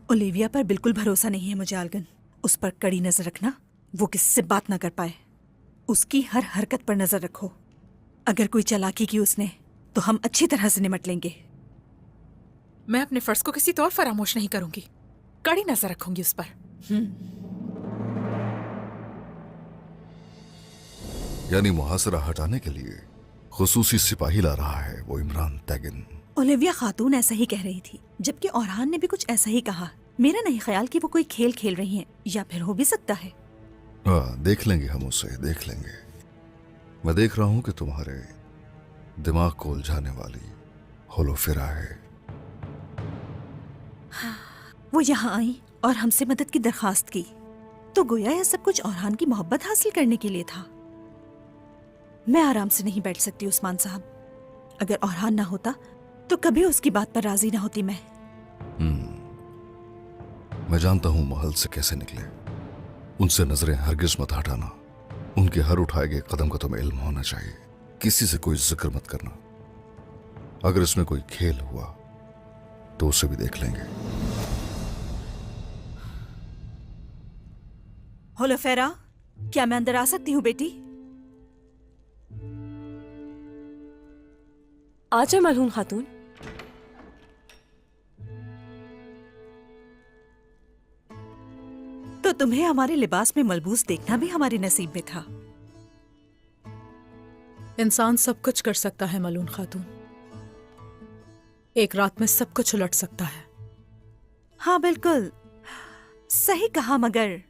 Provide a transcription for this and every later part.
Olivia पर बिल्कुल भरोसा नहीं है मुझे आल्गन। उस पर कड़ी नजर रखना, वो किससे बात ना कर पाए। उसकी हर हरकत पर नजर रखो। अगर कोई चालाकी की उसने तो हम अच्छी तरह से निमट लेंगे। मैं अपने फर्ज को किसी तौर फरामोश नहीं करूंगी। कड़ी नजर रखूंगी उस पर। यानी मुहासरा हटाने के लिए खुसूसी सिपाही ला रहा है वो इमरान तैगिन। ओलिविया खातून ऐसा ही कह रही थी, जबकि औरहान ने भी कुछ ऐसा ही कहा। मेरा नहीं ख्याल कि वो कोई खेल खेल रही हैं, या फिर हो भी सकता है। हाँ, देख लेंगे हम उसे, देख लेंगे। मैं देख रहा हूं कि तुम्हारे दिमाग को उलझाने वाली होलोफेरा है। वो यहाँ आई और हमसे मदद की दरखास्त की, तो गोया यह सब कुछ औरहान की मोहब्बत हासिल करने के लिए था। मैं आराम से नहीं बैठ सकती उस्मान साहब। अगर औरहान ना होता तो कभी उसकी बात पर राजी ना होती मैं। मैं जानता हूं महल से कैसे निकले। उनसे नजरें हरगिज मत हटाना। उनके हर उठाए गए कदम का तुम्हें इल्म होना चाहिए। किसी से कोई जिक्र मत करना। अगर इसमें कोई खेल हुआ तो उसे भी देख लेंगे। होलोफेरा, क्या मैं अंदर आ सकती हूँ बेटी? आजा मलहून खातून। तो तुम्हें हमारे लिबास में मलबूस देखना भी हमारे नसीब में था। इंसान सब कुछ कर सकता है मलून खातून। एक रात में सब कुछ उलट सकता है। हाँ बिल्कुल सही कहा, मगर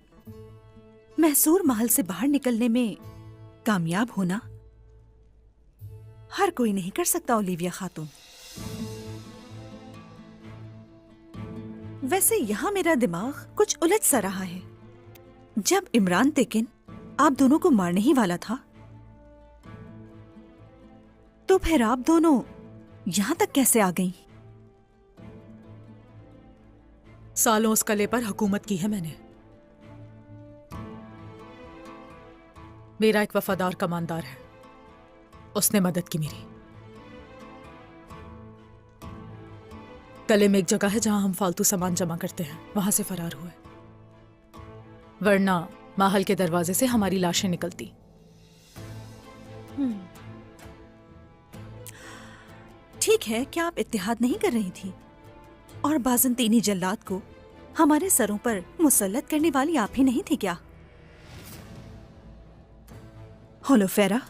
मैसूर महल से बाहर निकलने में कामयाब होना हर कोई नहीं कर सकता ओलिविया खातून। वैसे यहां मेरा दिमाग कुछ उलझ सा रहा है। जब इमरान तेकिन आप दोनों को मारने ही वाला था, तो फिर आप दोनों यहां तक कैसे आ गईं? सालों उस कले पर हुकूमत की है मैंने। मेरा एक वफादार कमांडर है, उसने मदद की मेरी। कले में एक जगह है जहां हम फालतू सामान जमा करते हैं, वहां से फरार हुए, वरना महल के दरवाजे से हमारी लाशें निकलती। ठीक है, क्या आप इत्तेहाद नहीं कर रही थी? और बाज़ंतीनी जल्लाद को हमारे सरों पर मुसल्लत करने वाली आप ही नहीं थी क्या? होलोफेरा,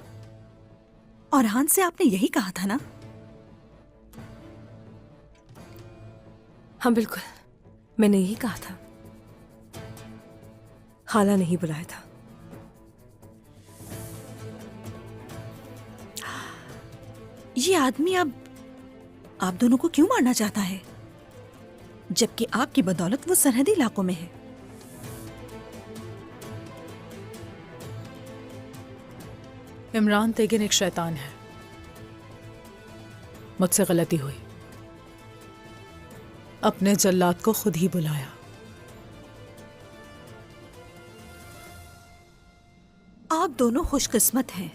औरहान से आपने यही कहा था ना? हाँ बिल्कुल, मैंने यही कहा था। खाला नहीं बुलाया था। ये आदमी अब आप दोनों को क्यों मारना चाहता है, जबकि आपकी बदौलत वो सरहदी इलाकों में है? इमरान तेगिन एक शैतान है। मुझसे गलती हुई। अपने जल्लाद को खुद ही बुलाया। आप दोनों खुशकिस्मत हैं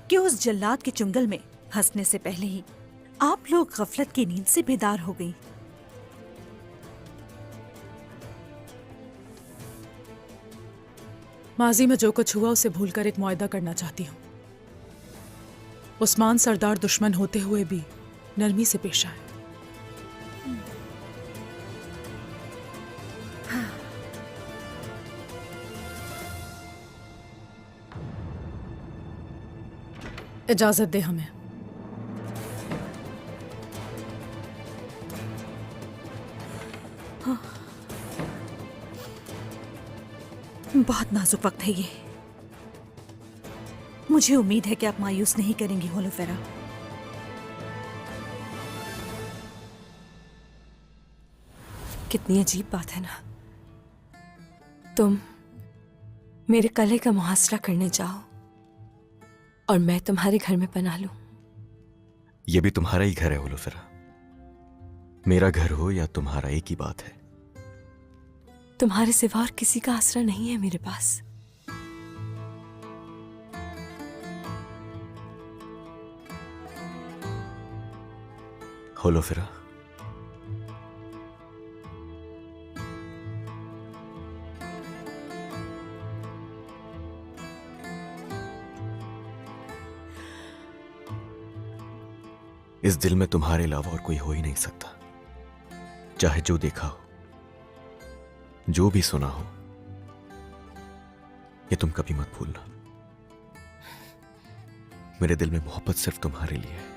कि उस जल्लाद के चुंगल में हंसने से पहले ही आप लोग गफलत की नींद से बेदार हो गई। माजी में जो कुछ हुआ उसे भूलकर एक मुआहदा करना चाहती हूँ। उस्मान सरदार दुश्मन होते हुए भी नरमी से पेश आए। इजाजत दे हमें। बहुत नाजुक वक्त है ये। मुझे उम्मीद है कि आप मायूस नहीं करेंगी होलोफेरा। कितनी अजीब बात है ना, तुम मेरे कले का मुहासरा करने जाओ और मैं तुम्हारे घर में पनाह लूं। यह भी तुम्हारा ही घर है होलोफेरा। मेरा घर हो या तुम्हारा, एक ही बात है। तुम्हारे सिवा और किसी का आसरा नहीं है मेरे पास। होलोफेरा, इस दिल में तुम्हारे अलावा और कोई हो ही नहीं सकता। चाहे जो देखा हो, जो भी सुना हो, ये तुम कभी मत भूलना। मेरे दिल में मोहब्बत सिर्फ तुम्हारे लिए है।